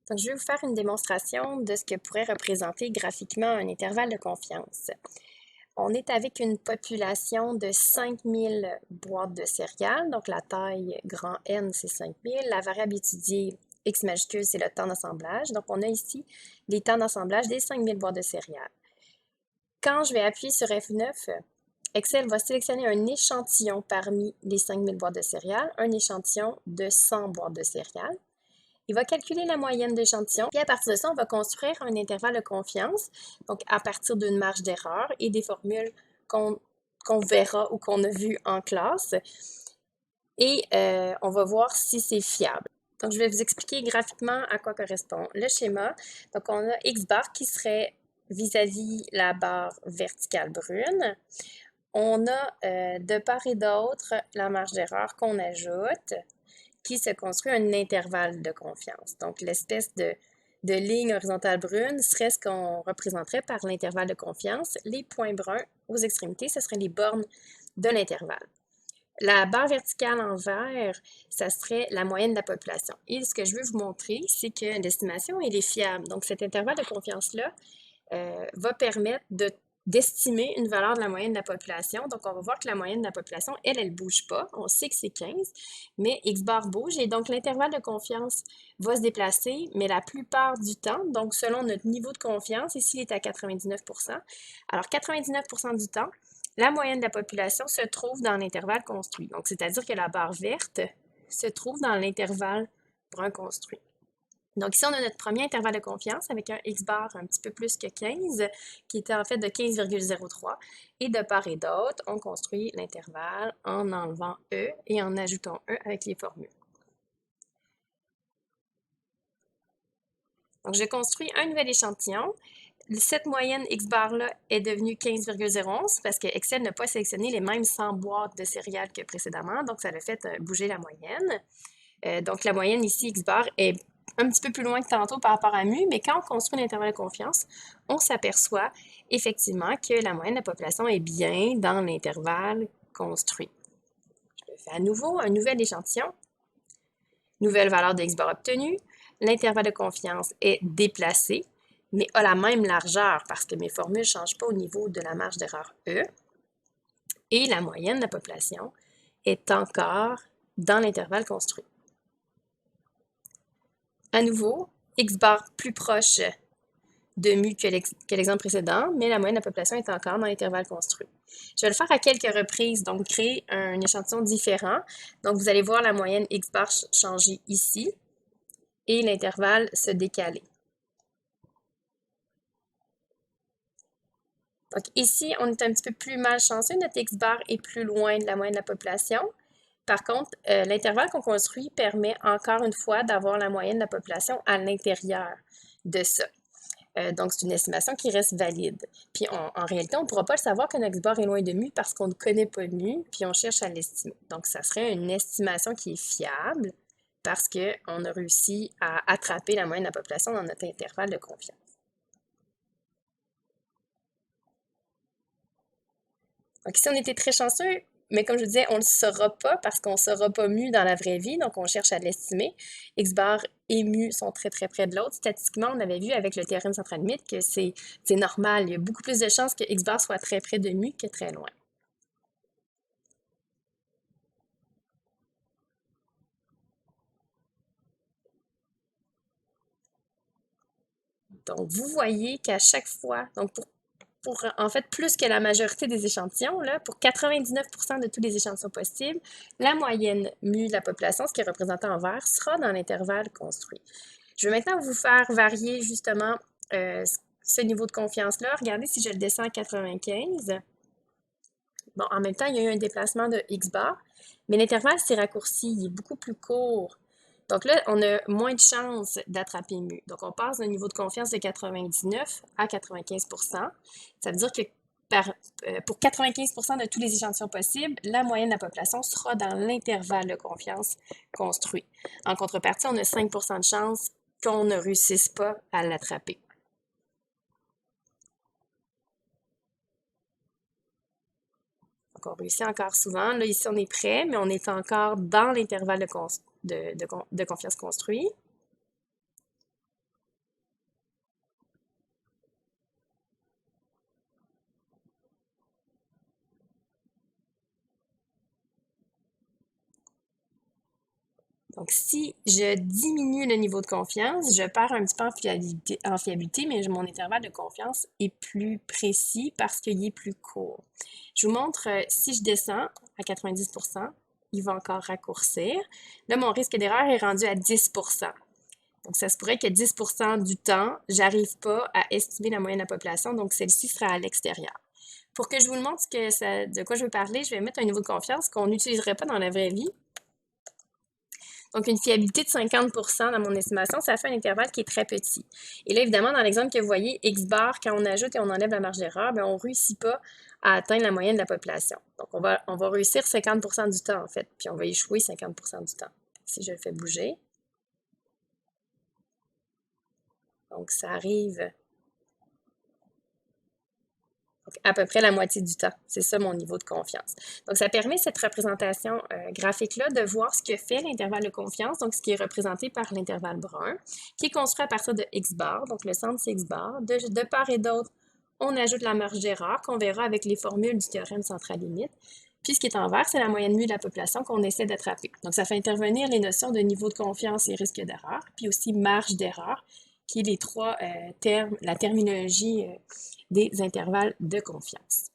Donc, je vais vous faire une démonstration de ce que pourrait représenter graphiquement un intervalle de confiance. On est avec une population de 5000 boîtes de céréales, donc la taille grand N, c'est 5000. La variable étudiée, X majuscule, c'est le temps d'assemblage. Donc, on a ici les temps d'assemblage des 5000 boîtes de céréales. Quand je vais appuyer sur F9, Excel va sélectionner un échantillon parmi les 5000 boîtes de céréales, un échantillon de 100 boîtes de céréales. Il va calculer la moyenne d'échantillons, puis à partir de ça, on va construire un intervalle de confiance, donc à partir d'une marge d'erreur et des formules qu'on verra ou qu'on a vues en classe. Et on va voir si c'est fiable. Donc, je vais vous expliquer graphiquement à quoi correspond le schéma. Donc, on a X bar qui serait vis-à-vis la barre verticale brune. On a de part et d'autre la marge d'erreur qu'on ajoute, qui se construit un intervalle de confiance. Donc, l'espèce de ligne horizontale brune serait ce qu'on représenterait par l'intervalle de confiance. Les points bruns aux extrémités, ce seraient les bornes de l'intervalle. La barre verticale en vert, ça serait la moyenne de la population. Et ce que je veux vous montrer, c'est que l'estimation, elle est fiable. Donc, cet intervalle de confiance-là va permettre d'estimer une valeur de la moyenne de la population. Donc, on va voir que la moyenne de la population, elle ne bouge pas. On sait que c'est 15, mais X bar bouge. Et donc, l'intervalle de confiance va se déplacer, mais la plupart du temps, donc selon notre niveau de confiance, ici, il est à 99 %. Alors, 99 % du temps, la moyenne de la population se trouve dans l'intervalle construit. Donc, c'est-à-dire que la barre verte se trouve dans l'intervalle brun construit. Donc ici, on a notre premier intervalle de confiance avec un X bar un petit peu plus que 15, qui était en fait de 15,03. Et de part et d'autre, on construit l'intervalle en enlevant E et en ajoutant E avec les formules. Donc, je construis un nouvel échantillon. Cette moyenne X bar-là est devenue 15,011 parce que Excel n'a pas sélectionné les mêmes 100 boîtes de céréales que précédemment, donc ça a fait bouger la moyenne. Donc, la moyenne ici, X bar, est un petit peu plus loin que tantôt par rapport à mu, mais quand on construit l'intervalle de confiance, on s'aperçoit effectivement que la moyenne de la population est bien dans l'intervalle construit. Je fais à nouveau un nouvel échantillon, nouvelle valeur de X bar obtenue. L'intervalle de confiance est déplacé, mais a la même largeur parce que mes formules ne changent pas au niveau de la marge d'erreur E. Et la moyenne de la population est encore dans l'intervalle construit. À nouveau, X bar plus proche de mu que l'exemple précédent, mais la moyenne de la population est encore dans l'intervalle construit. Je vais le faire à quelques reprises, donc créer un échantillon différent. Donc, vous allez voir la moyenne X bar changer ici et l'intervalle se décaler. Donc ici, on est un petit peu plus malchanceux. Notre X bar est plus loin de la moyenne de la population. Par contre, l'intervalle qu'on construit permet encore une fois d'avoir la moyenne de la population à l'intérieur de ça. Donc, c'est une estimation qui reste valide. Puis, en réalité, on ne pourra pas le savoir que notre X bar est loin de mu parce qu'on ne connaît pas mu, puis on cherche à l'estimer. Donc, ça serait une estimation qui est fiable parce qu'on a réussi à attraper la moyenne de la population dans notre intervalle de confiance. Donc ici, on était très chanceux, mais comme je vous disais, on ne le saura pas parce qu'on ne saura pas mu dans la vraie vie, donc on cherche à l'estimer. X bar et mu sont très très près de l'autre. Statistiquement, on avait vu avec le théorème central limite que c'est normal. Il y a beaucoup plus de chances que X bar soit très près de mu que très loin. Donc, vous voyez qu'à chaque fois, donc pour en fait plus que la majorité des échantillons, là, pour 99 % de tous les échantillons possibles, la moyenne mu de la population, ce qui est représenté en vert, sera dans l'intervalle construit. Je vais maintenant vous faire varier justement ce niveau de confiance-là. Regardez si je le descends à 95. Bon, en même temps, il y a eu un déplacement de X bar, mais l'intervalle s'est raccourci, il est beaucoup plus court. Donc là, on a moins de chances d'attraper mu. Donc, on passe d'un niveau de confiance de 99 à 95 %. Ça veut dire que pour 95 % de tous les échantillons possibles, la moyenne de la population sera dans l'intervalle de confiance construit. En contrepartie, on a 5 % de chance qu'on ne réussisse pas à l'attraper. Donc, on réussit encore souvent. Là, ici, on est prêt, mais on est encore dans l'intervalle de confiance construit. Donc, si je diminue le niveau de confiance, je perds un petit peu en fiabilité, mais mon intervalle de confiance est plus précis parce qu'il est plus court. Je vous montre, si je descends à 90%, il va encore raccourcir. Là, mon risque d'erreur est rendu à 10%. Donc, ça se pourrait que 10% du temps, j'arrive pas à estimer la moyenne de la population, donc celle-ci sera à l'extérieur. Pour que je vous le montre de quoi je veux parler, je vais mettre un niveau de confiance qu'on n'utiliserait pas dans la vraie vie. Donc, une fiabilité de 50% dans mon estimation, ça fait un intervalle qui est très petit. Et là, évidemment, dans l'exemple que vous voyez, X bar, quand on ajoute et on enlève la marge d'erreur, on ne réussit pas à atteindre la moyenne de la population. Donc, on va réussir 50% du temps, en fait, puis on va échouer 50% du temps. Si je le fais bouger, donc ça arrive à peu près la moitié du temps. C'est ça mon niveau de confiance. Donc, ça permet cette représentation graphique-là de voir ce que fait l'intervalle de confiance, donc ce qui est représenté par l'intervalle brun, qui est construit à partir de X bar, donc le centre c'est X bar. De part et d'autre, on ajoute la marge d'erreur qu'on verra avec les formules du théorème central-limite. Puis ce qui est en vert, c'est la moyenne mue de la population qu'on essaie d'attraper. Donc, ça fait intervenir les notions de niveau de confiance et risque d'erreur, puis aussi marge d'erreur, qui est les trois termes, la terminologie des intervalles de confiance.